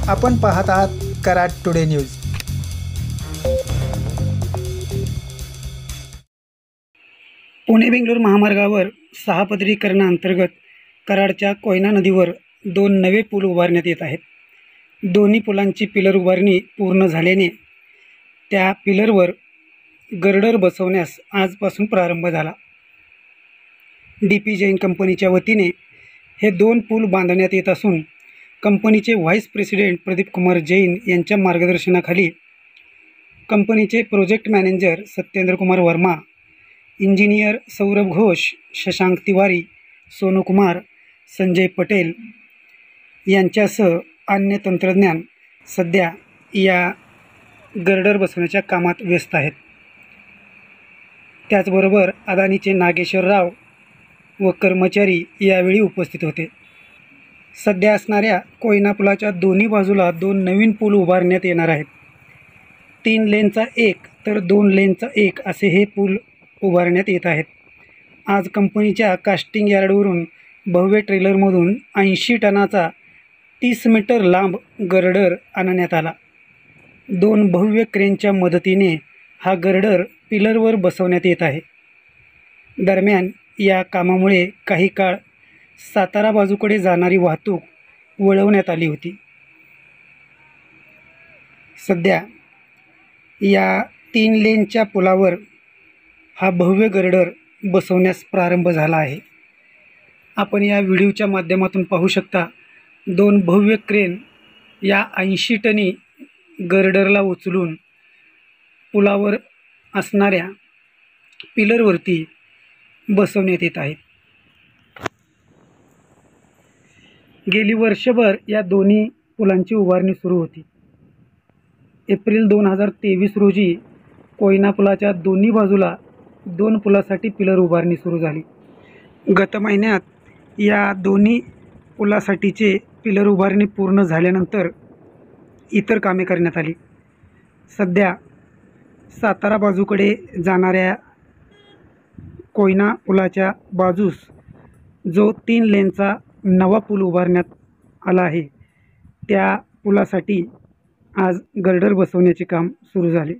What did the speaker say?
आपण पाहत आहात कराड टुडे न्यूज। पुणे बेंगलोर महामार्गावर 6 पदरीकरणाअंतर्गत कराडच्या कोयना नदीवर 2 नवे पूल उभारण्यात येत आहेत। दोन्ही पुलांची पिलर उभारणी पूर्ण झाल्याने त्या पिलरवर गर्डर बसवण्यास आजपासून प्रारंभ झाला। DP जैन कंपनीच्या वतीने हे 2 पूल बांधण्यात येत असून कंपनीचे व्हाईस प्रेसिडेंट प्रदीप कुमार जैन यांच्या मार्गदर्शनाखाली कंपनीचे project manager Satyendra Kumar Verma, engineer Saurabh Ghosh, Shashank Tiwari, Sonu Kumar, Sanjay Patel यांच्यासह अन्य तंत्रज्ञान सध्या या गर्डर बसवण्याच्या कामात व्यस्त आहेत। त्याचबरोबर अदानीचे नागेश्वर राव व कर्मचारी यावेळी उपस्थित होते। सध्या असणाऱ्या कोयना पुलाच्या दोन्ही बाजूला 2 नवीन पूल उभारण्यात येणार आहेत। 3 लेनचा 1 तर 2 लेनचा 1 असे हे पूल उभारण्यात येत आहेत। आज कंपनीच्या कास्टिंग यार्डवरून भव्य ट्रेलरमधून 80 टनाचा 30 मीटर लांब गर्डर आणण्यात आला। 2 भव्य क्रेनच्या मदतीने हा गर्डर पिलरवर बसवण्यात येत आहे। दरम्यान या कामामुळे काही काळ सातारा बाजूकडे जाणारी वाहतूक वळवण्यात आली होती। सध्या या 3 लेनच्या पुलावर हा भव्य गर्डर बसवण्यास प्रारंभ झाला आहे। आपण या व्हिडिओच्या माध्यमातून पाहू शकता 2 भव्य क्रेन या 80 टनी गर्डरला उचलून पुलावर असणाऱ्या पिलरवरती बसवण्यात येत आहेत। गेली वर्षभर या दोन्ही पुलांची उभारणी सुरू होती। एप्रिल 2023 रोजी कोयना पुलाच्या दोन्ही बाजूला 2 पुलासाठी पिलर उभारणी सुरू झाली। गत महिन्यात या दोन्ही पुलासाठीचे पिलर उभारणी पूर्ण झाल्यानंतर इतर कामे करण्यात आली। सध्या सातारा बाजूकडे जाणाऱ्या कोयना पुलाच्या बाजूस जो 3 लेनचा नवा पूल उभारण्यात आला आहे त्या पुलासाठी आज गर्डर बसवण्याचे काम सुरू झाले।